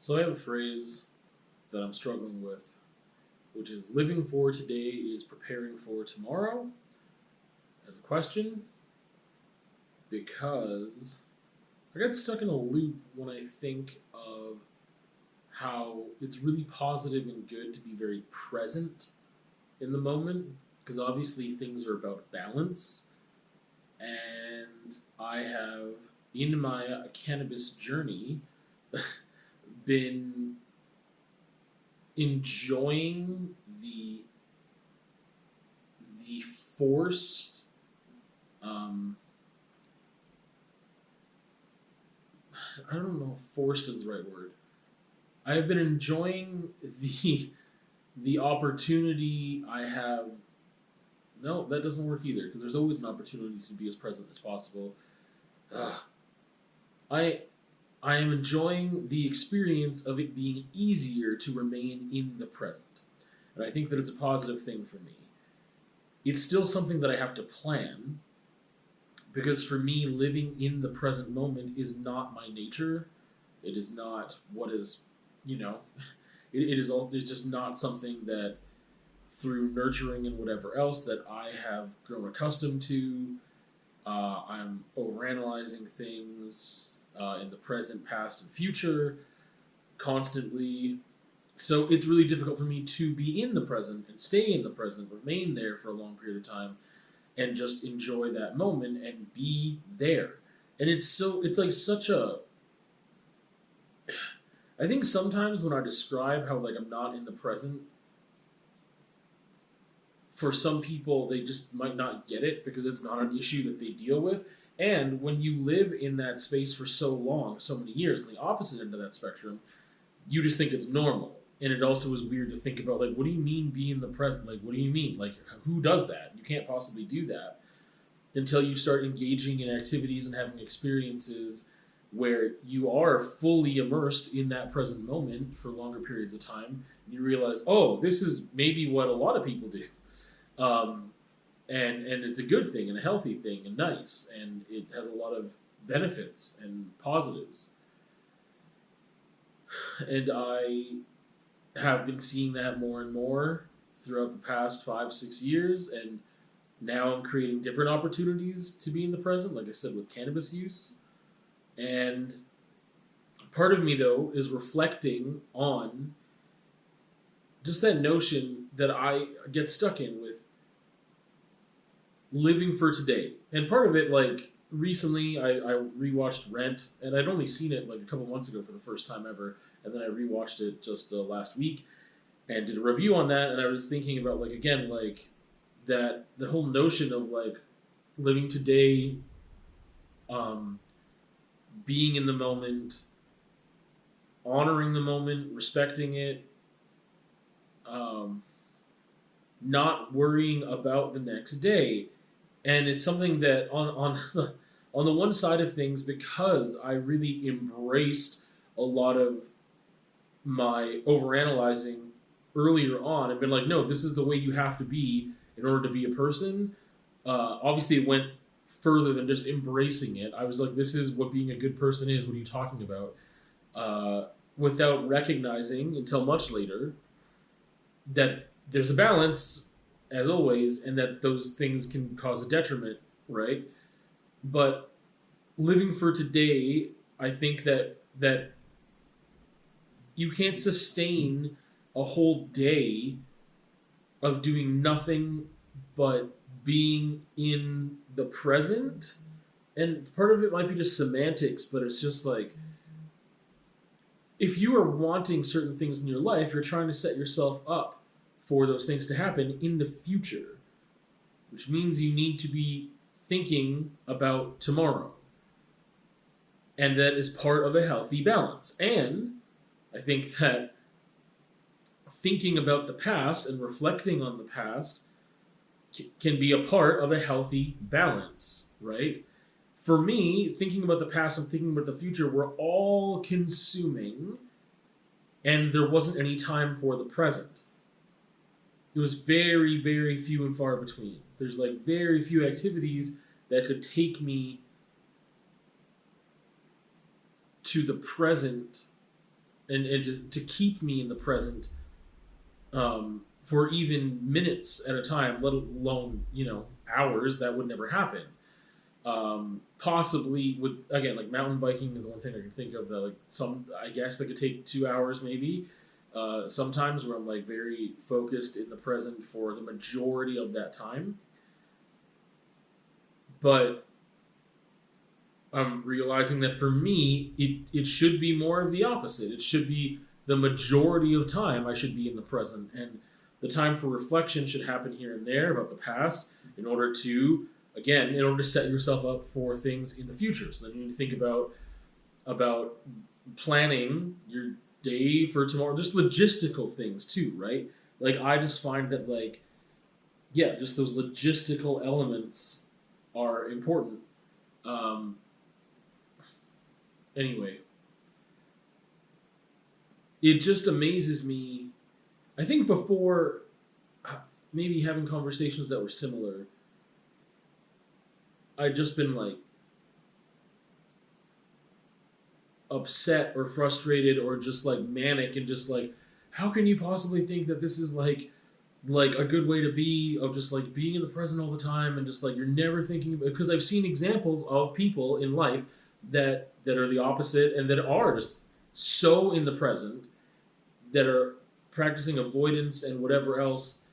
So I have a phrase that I'm struggling with, which is living for today is preparing for tomorrow, as a question, because I get stuck in a loop when I think of how it's really positive and good to be very present in the moment, because obviously things are about balance, and I have, in my cannabis journey, been enjoying the forced I don't know if forced is the right word. I have been enjoying the opportunity I have. No, that doesn't work either because there's always an opportunity to be as present as possible. Ugh. I I am enjoying the experience of it being easier to remain in the present. And I think that it's a positive thing for me. It's still something that I have to plan because for me, living in the present moment is not my nature. It is not what is, you know, it's just not something that through nurturing and whatever else that I have grown accustomed to. I'm overanalyzing things in the present, past, and future constantly. So it's really difficult for me to be in the present and stay in the present, remain there for a long period of time, and just enjoy that moment and be there. And it's like such a. I think sometimes when I describe how like I'm not in the present, for some people they just might not get it because it's not an issue that they deal with. And when you live in that space for so long, so many years, on the opposite end of that spectrum, you just think it's normal. And it also is weird to think about, like, what do you mean be in the present? Like, what do you mean? Like, who does that? You can't possibly do that until you start engaging in activities and having experiences where you are fully immersed in that present moment for longer periods of time. And you realize, oh, this is maybe what a lot of people do. Um, and it's a good thing and a healthy thing and nice. And it has a lot of benefits and positives. And I have been seeing that more and more throughout the past 5, 6 years, and now I'm creating different opportunities to be in the present, like I said, with cannabis use. And part of me, though, is reflecting on just that notion that I get stuck in with living for today. And part of it, like, recently I rewatched Rent, and I'd only seen it like a couple months ago for the first time ever, and then I rewatched it just last week and did a review on that, and I was thinking about, like, again, like, that the whole notion of, like, living today, um, being in the moment, honoring the moment, respecting it, um, not worrying about the next day. And it's something that on the one side of things, because I really embraced a lot of my overanalyzing earlier on and been like, no, this is the way you have to be in order to be a person. Obviously, it went further than just embracing it. I was like, this is what being a good person is. What are you talking about? Without recognizing until much later that there's a balance, as always, and that those things can cause a detriment, right? But living for today, I think that you can't sustain a whole day of doing nothing but being in the present. And part of it might be just semantics, but it's just like, if you are wanting certain things in your life, you're trying to set yourself up for those things to happen in the future, which means you need to be thinking about tomorrow. And that is part of a healthy balance. And I think that thinking about the past and reflecting on the past can be a part of a healthy balance, right? For me, thinking about the past and thinking about the future were all consuming, and there wasn't any time for the present. It was very, very few and far between. There's like very few activities that could take me to the present and to keep me in the present, for even minutes at a time, let alone hours. That would never happen. Possibly with, again, like mountain biking is the one thing I can think of that, like, some, I guess that could take 2 hours maybe. Sometimes where I'm like very focused in the present for the majority of that time, but I'm realizing that for me, it should be more of the opposite. It should be the majority of time I should be in the present, and the time for reflection should happen here and there about the past in order to, again, in order to set yourself up for things in the future. So then you need to think about planning your day for tomorrow, just logistical things too, right? Like, I just find that, like, yeah, just those logistical elements are important. Um, anyway, it just amazes me. I think before, maybe having conversations that were similar, I'd just been like upset or frustrated or just like manic and just like, how can you possibly think that this is like a good way to be, of just like being in the present all the time, and just like you're never thinking about, because I've seen examples of people in life that are the opposite and that are just so in the present, that are practicing avoidance and whatever else,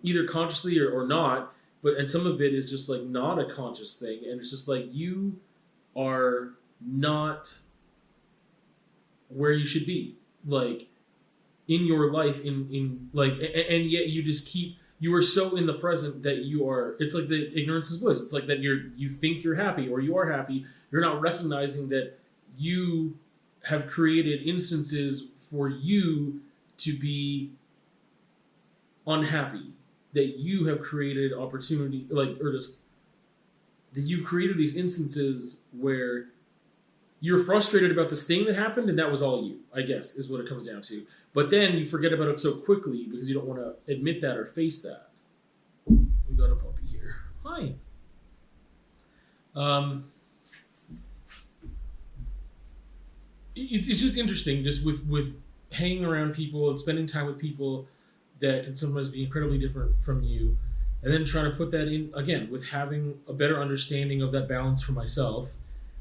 either consciously or not. But and some of it is just like not a conscious thing, and it's just like you are not where you should be, like in your life, in like, and yet you are so in the present that you are. It's like the ignorance is bliss. It's like that you think you're happy or you are happy. You're not recognizing that you have created instances for you to be unhappy, that you have created opportunity, like, or just that you've created these instances where you're frustrated about this thing that happened, and that was all you, I guess, is what it comes down to. But then you forget about it so quickly because you don't want to admit that or face that. We got a puppy here. Hi. It's just interesting, just with hanging around people and spending time with people that can sometimes be incredibly different from you, and then trying to put that in, again, with having a better understanding of that balance for myself,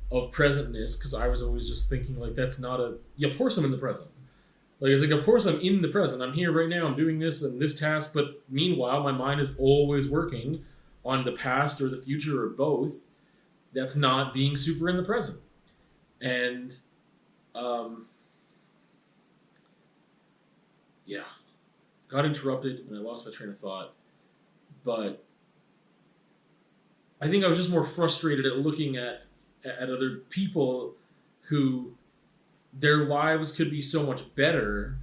of presentness, because I was always just thinking, like, that's not a, yeah, of course I'm in the present. Like, it's like, of course I'm in the present. I'm here right now. I'm doing this and this task, but meanwhile, my mind is always working on the past or the future or both. That's not being super in the present. And, yeah, got interrupted and I lost my train of thought. But I think I was just more frustrated at looking at other people who their lives could be so much better,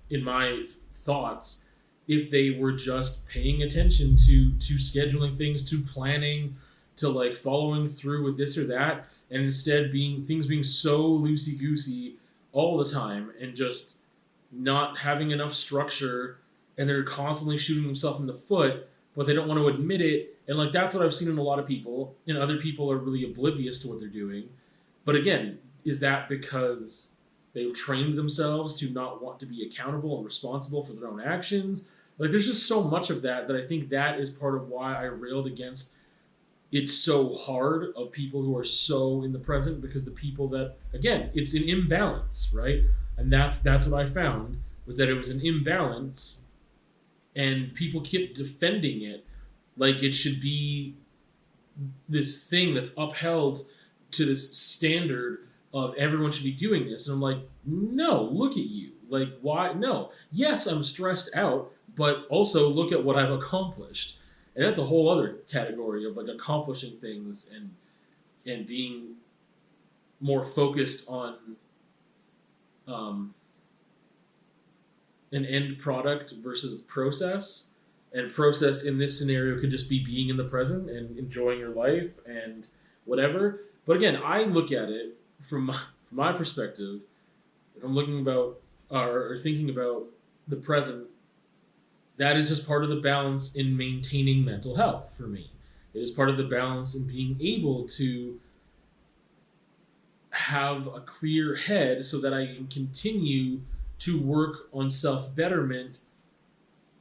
in my thoughts, if they were just paying attention to scheduling things, to planning, to like following through with this or that, and instead being so loosey goosey all the time, and just not having enough structure, and they're constantly shooting themselves in the foot, but they don't want to admit it. And like, that's what I've seen in a lot of people, and other people are really oblivious to what they're doing. But again, is that because they've trained themselves to not want to be accountable and responsible for their own actions? Like, there's just so much of that I think that is part of why I railed against it's so hard of people who are so in the present, because the people that, again, it's an imbalance, right? And that's what I found, was that it was an imbalance, and people kept defending it like it should be this thing that's upheld to this standard of everyone should be doing this. And I'm like, no, look at you. Like, why? No. Yes, I'm stressed out, but also look at what I've accomplished. And that's a whole other category of like accomplishing things and being more focused on an end product versus process. And process in this scenario could just be being in the present and enjoying your life and whatever. But again, I look at it from my perspective. If I'm looking about or thinking about the present, that is just part of the balance in maintaining mental health for me. It is part of the balance in being able to have a clear head so that I can continue to work on self betterment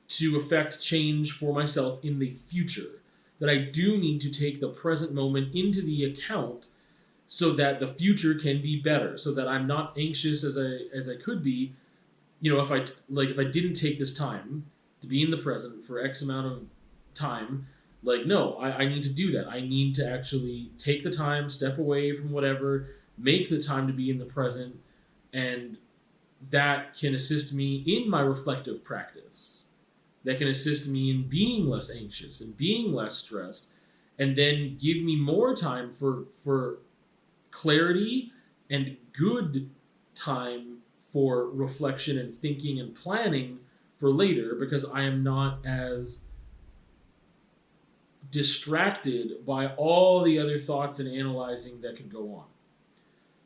to affect change for myself in the future. That I do need to take the present moment into the account so that the future can be better, so that I'm not anxious as I could be. If I didn't take this time to be in the present for X amount of time, no, I need to do that. I need to actually take the time, step away from whatever, make the time to be in the present, and that can assist me in my reflective practice. That can assist me in being less anxious and being less stressed, and then give me more time for clarity and good time for reflection and thinking and planning for later, because I am not as distracted by all the other thoughts and analyzing that can go on.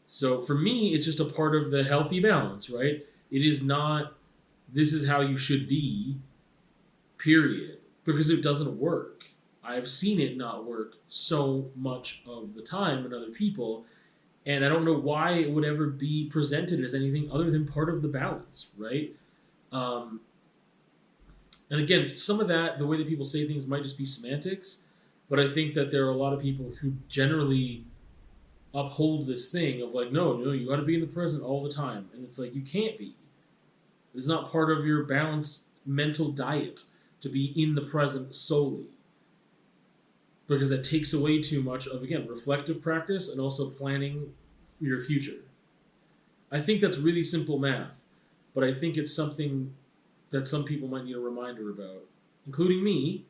So for me, it's just a part of the healthy balance, right? It is not, this is how you should be, period, because it doesn't work. I've seen it not work so much of the time in other people, and I don't know why it would ever be presented as anything other than part of the balance, right? And again, some of that, the way that people say things might just be semantics, but I think that there are a lot of people who generally uphold this thing of no, you got to be in the present all the time. And it's you can't be. It's not part of your balanced mental diet to be in the present solely. Because that takes away too much of, again, reflective practice and also planning for your future. I think that's really simple math, but I think it's something that some people might need a reminder about, including me,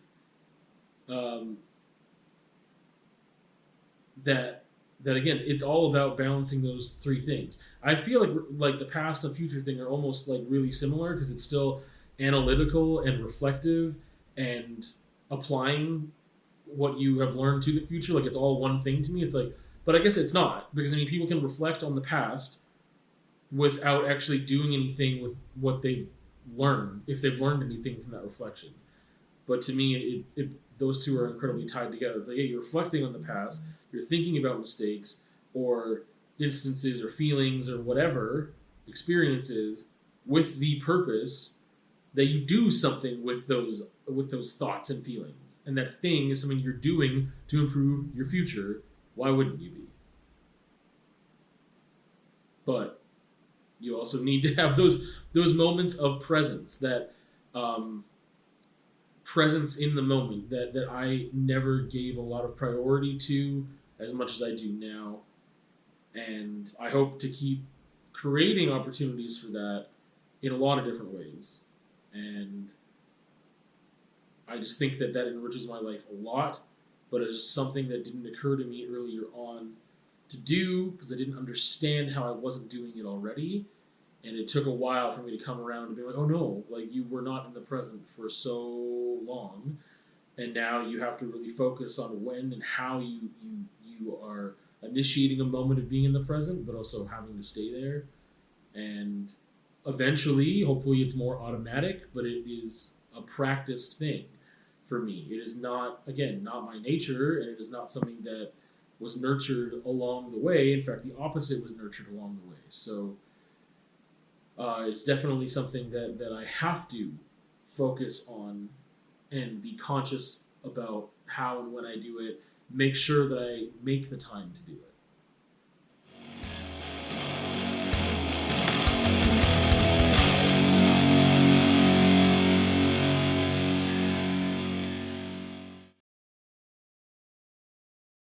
that again, it's all about balancing those three things. I feel like the past and future thing are almost really similar, because it's still analytical and reflective and applying what you have learned to the future. It's all one thing to me. It's but I guess it's not, because people can reflect on the past without actually doing anything with what they've learned, if they've learned anything from that reflection. But to me, those two are incredibly tied together. It's you're reflecting on the past, you're thinking about mistakes or instances or feelings or whatever experiences, with the purpose that you do something with those thoughts and feelings. And that thing is something you're doing to improve your future. Why wouldn't you be? But you also need to have those moments of presence, that presence in the moment that I never gave a lot of priority to as much as I do now. And I hope to keep creating opportunities for that in a lot of different ways. And I just think that enriches my life a lot, but it's just something that didn't occur to me earlier on to do, because I didn't understand how I wasn't doing it already. And it took a while for me to come around and be oh no, you were not in the present for so long, and now you have to really focus on when and how you are initiating a moment of being in the present, but also having to stay there. And eventually, hopefully it's more automatic, but it is a practiced thing for me. It is not, again, not my nature, and it is not something that was nurtured along the way. In fact, the opposite was nurtured along the way. So it's definitely something that I have to focus on and be conscious about how and when I do it. Make sure that I make the time to do it.